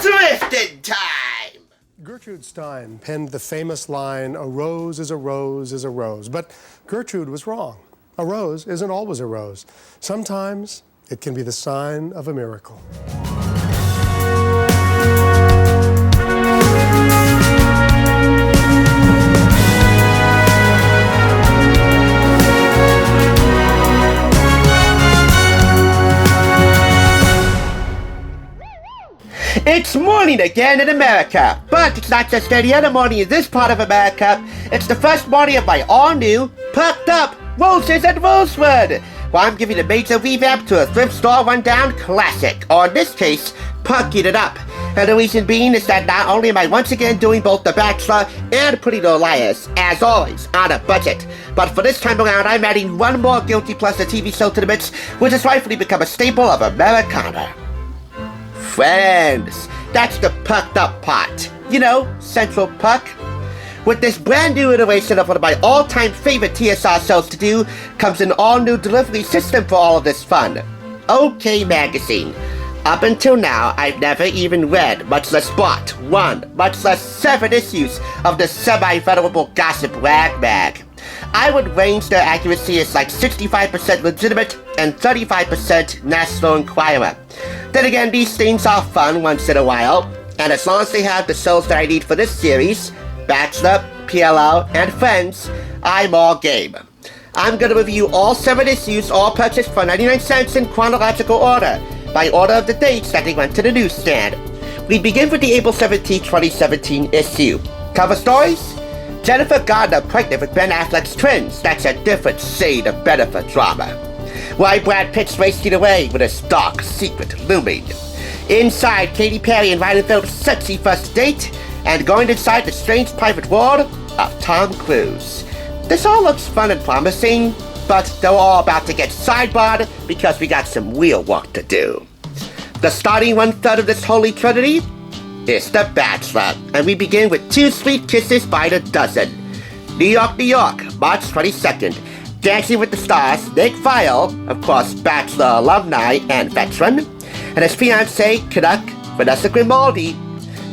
Drifting time! Gertrude Stein penned the famous line, "A rose is a rose is a rose." But Gertrude was wrong. A rose isn't always a rose. Sometimes it can be the sign of a miracle. It's morning again in America, but it's not just any other morning in this part of America. It's the first morning of my all-new, Perked-Up Roses and Rosewood, where I'm giving a major revamp to a thrift store rundown classic, or in this case, Perking It Up. And the reason being is that not only am I once again doing both The Bachelor and Pretty Little Liars, as always, on a budget, but for this time around I'm adding one more guilty pleasure TV show to the mix, which has rightfully become a staple of Americana. Friends, that's the Perked Up part. You know, Central Perk. With this brand new iteration of one of my all-time favorite TSR shows to do, comes an all-new delivery system for all of this fun. OK Magazine. Up until now, I've never even read, much less bought, one, much less 7 issues of the semi-venerable gossip rag mag. I would range their accuracy as like 65% legitimate and 35% National Enquirer. Then again, these things are fun once in a while, and as long as they have the shows that I need for this series, Bachelor, PLL, and Friends, I'm all game. I'm gonna review all 7 issues, all purchased for 99 cents in chronological order, by order of the dates that they went to the newsstand. We begin with the April 17, 2017 issue. Cover stories? Jennifer Garner pregnant with Ben Affleck's twins. That's a different shade of benefit drama. Why Brad Pitt's racing away with his dark secret looming. Inside Katy Perry and Ryan Phillips' sexy first date, and going inside the strange private world of Tom Cruise. This all looks fun and promising, but they're all about to get sidebarred because we got some real work to do. The starting 1/3 of this holy trinity is The Bachelor, and we begin with 2 sweet kisses by the dozen. New York, New York, March 22nd. Dancing with the Stars, Nick Viall, of course Bachelor alumni and veteran, and his fiancée, Canuck Vanessa Grimaldi,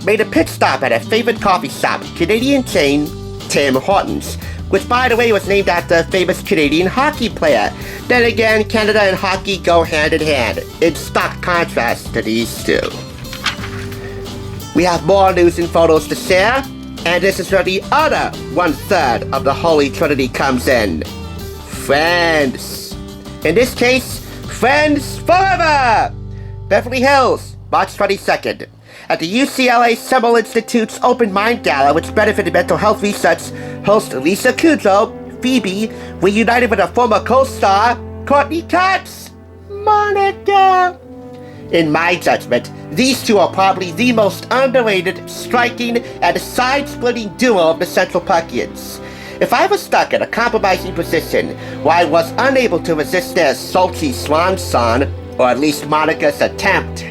made a pit stop at a favorite coffee shop, Canadian chain Tim Hortons, which by the way was named after a famous Canadian hockey player. Then again, Canada and hockey go hand in hand, in stark contrast to these two. We have more news and photos to share, and this is where the other 1/3 of the Holy Trinity comes in. Friends. In this case, Friends Forever! Beverly Hills, March 22nd. At the UCLA Semel Institute's Open Mind Gala, which benefited mental health research, host Lisa Kudrow, Phoebe, reunited with her former co-star, Courteney Cox, Monica. In my judgment, these two are probably the most underrated, striking, and side-splitting duo of the Central Perkians. If I was stuck in a compromising position where I was unable to resist their sultry swan song, or at least Monica's attempt,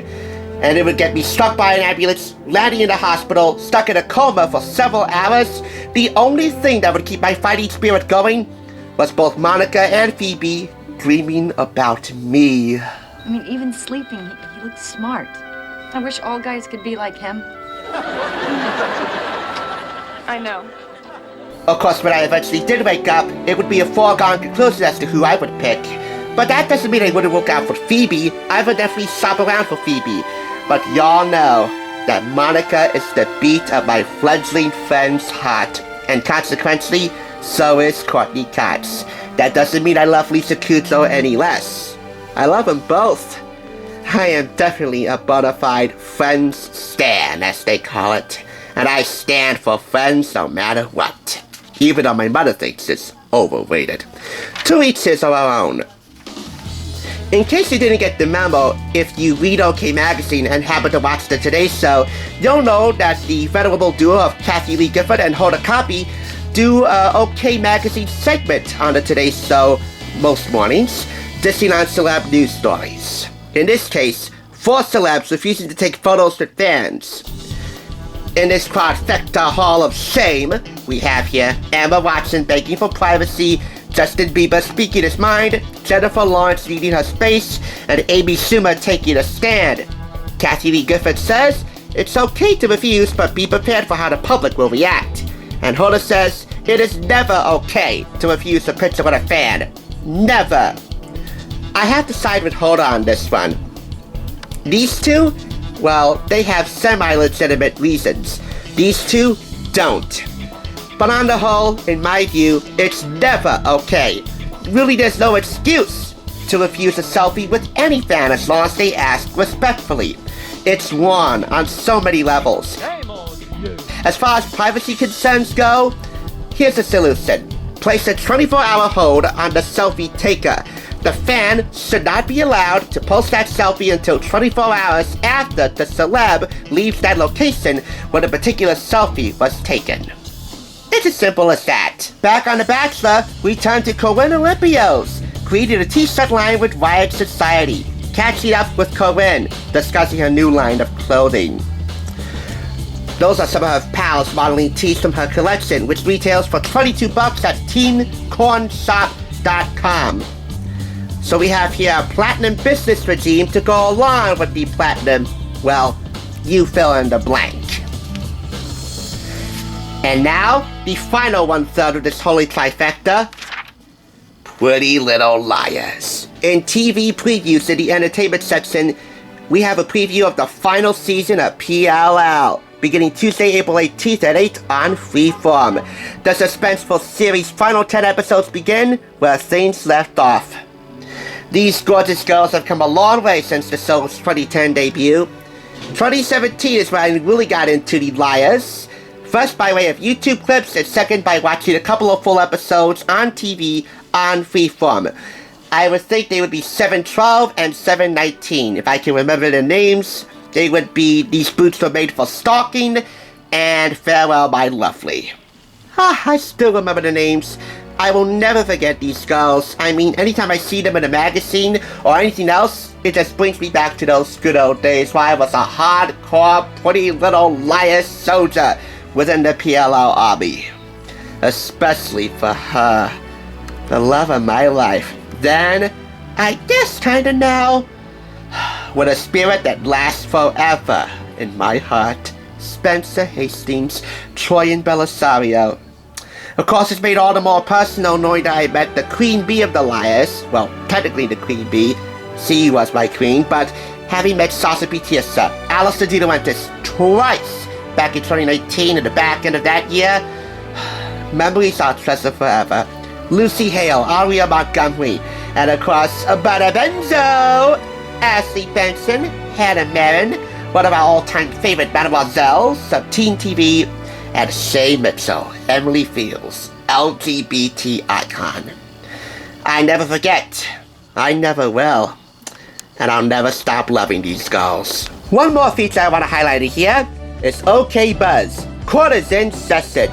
and it would get me struck by an ambulance, landing in a hospital, stuck in a coma for several hours, the only thing that would keep my fighting spirit going was both Monica and Phoebe dreaming about me. I mean, even sleeping, he looks smart. I wish all guys could be like him. I know. Of course, when I eventually did wake up, it would be a foregone conclusion as to who I would pick. But that doesn't mean I wouldn't look out for Phoebe. I would definitely shop around for Phoebe. But y'all know that Monica is the beat of my fledgling friend's heart. And consequently, so is Courteney Cox. That doesn't mean I love Lisa Kudrow any less. I love them both. I am definitely a bona fide Friends stan, as they call it. And I stand for Friends no matter what. Even though my mother thinks it's overrated. To each his or our own. In case you didn't get the memo, if you read OK Magazine and happen to watch the Today Show, you'll know that the venerable duo of Kathy Lee Gifford and Hoda Kotb do OK Magazine segment on the Today Show most mornings, dishing on celeb news stories. In this case, 4 celebs refusing to take photos with fans. In this trifecta hall of shame, we have here Emma Watson begging for privacy, Justin Bieber speaking his mind, Jennifer Lawrence leading her space, and Amy Schumer taking a stand. Kathy Lee Gifford says, it's okay to refuse, but be prepared for how the public will react. And Hoda says it is never okay to refuse a picture with a fan. Never. I have to side with Hoda on this one. These two, well, they have semi-legitimate reasons. These two don't. But on the whole, in my view, it's never okay. Really, there's no excuse to refuse a selfie with any fan as long as they ask respectfully. It's wrong on so many levels. As far as privacy concerns go, here's the solution. Place a 24-hour hold on the selfie taker. The fan should not be allowed to post that selfie until 24 hours after the celeb leaves that location where the particular selfie was taken. It's as simple as that. Back on The Bachelor, we turn to Corinne Olympios, created a t-shirt line with Riot Society. Catching up with Corinne, discussing her new line of clothing. Those are some of her pals modeling tees from her collection, which retails for $22 at teencornshop.com. So we have here a platinum business regime to go along with the platinum, well, you fill in the blank. And now, the final one-third of this holy trifecta, Pretty Little Liars. In TV previews in the entertainment section, we have a preview of the final season of PLL, beginning Tuesday, April 18th at 8 on Freeform. The suspenseful series' final 10 episodes begin where things left off. These gorgeous girls have come a long way since the show's 2010 debut. 2017 is when I really got into the Liars. First by way of YouTube clips, and second by watching a couple of full episodes on TV on Freeform. I would think they would be 712 and 719. If I can remember their names, they would be These Boots Were Made for Stalking and Farewell My Lovely. I still remember the names. I will never forget these girls. I mean, anytime I see them in a magazine or anything else, it just brings me back to those good old days where I was a hardcore Pretty Little Liars soldier within the PLL army. Especially for her, the love of my life. Then, I guess kinda now, with a spirit that lasts forever in my heart, Spencer Hastings, Troyan Belisario. Of course, it's made all the more personal knowing that I met the Queen Bee of the Liars. Well, technically the Queen Bee. She was my queen, but having met Sasha Pitiosa, Alistair De Laurentiis twice back in 2019 at the back end of that year, memories are treasured forever. Lucy Hale, Aria Montgomery, and of course, Bada Benzo, Ashley Benson, Hannah Marin, one of our all-time favorite mademoiselles of teen TV, and Shay Mitchell, Emily Fields, LGBT icon. I never forget. I never will. And I'll never stop loving these girls. One more feature I want to highlight here is OK Buzz, Quarters in Session.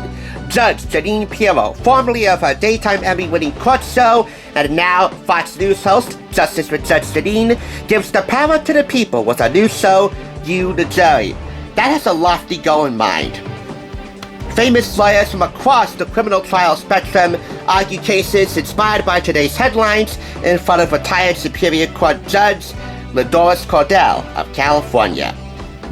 Judge Jeanine Pirro, formerly of her daytime Emmy-winning court show, and now Fox News host, Justice with Judge Jeanine, gives the power to the people with her new show, You the Jury. That has a lofty goal in mind. Famous lawyers from across the criminal trial spectrum argue cases inspired by today's headlines in front of retired Superior Court Judge Ladoris Cordell of California.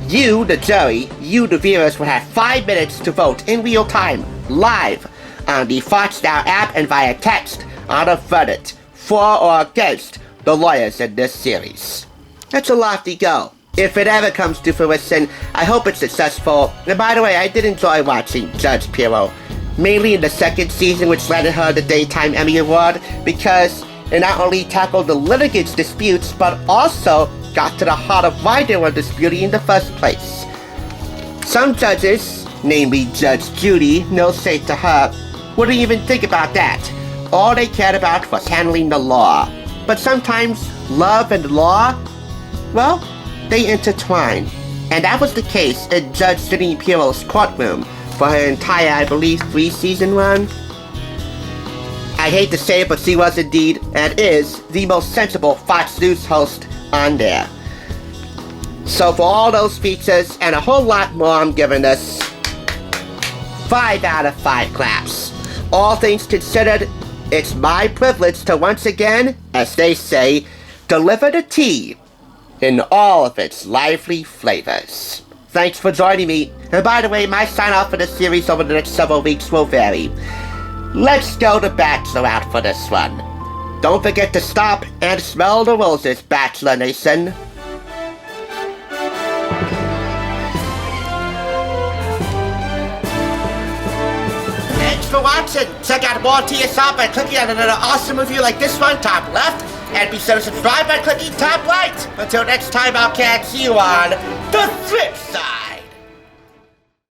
You, the jury, you, the viewers, will have 5 minutes to vote in real time, live, on the Fox Now app and via text on a verdict for or against the lawyers in this series. That's a lofty goal. If it ever comes to fruition, I hope it's successful. And by the way, I did enjoy watching Judge Pirro, mainly in the second season, which landed her the Daytime Emmy Award, because it not only tackled the litigants' disputes, but also got to the heart of why they were disputing in the first place. Some judges, namely Judge Judy, no shade to her, wouldn't even think about that. All they cared about was handling the law. But sometimes love and law, well, they intertwine. And that was the case in Judge Jeanine Pirro's courtroom for her entire, I believe, 3-season run. I hate to say it, but she was indeed, and is, the most sensible Fox News host on there. So for all those features and a whole lot more, I'm giving this 5 out of 5 claps. All things considered, it's my privilege to once again, as they say, deliver the tea in all of its lively flavors. Thanks for joining me. And by the way, my sign-off for this series over the next several weeks will vary. Let's go to Bachelor out for this one. Don't forget to stop and smell the roses, Bachelor Nation. Thanks for watching. Check out more TSR by clicking on another awesome review like this one, top left. And be sure to subscribe by clicking top right. Until next time, I'll catch you on the flip side.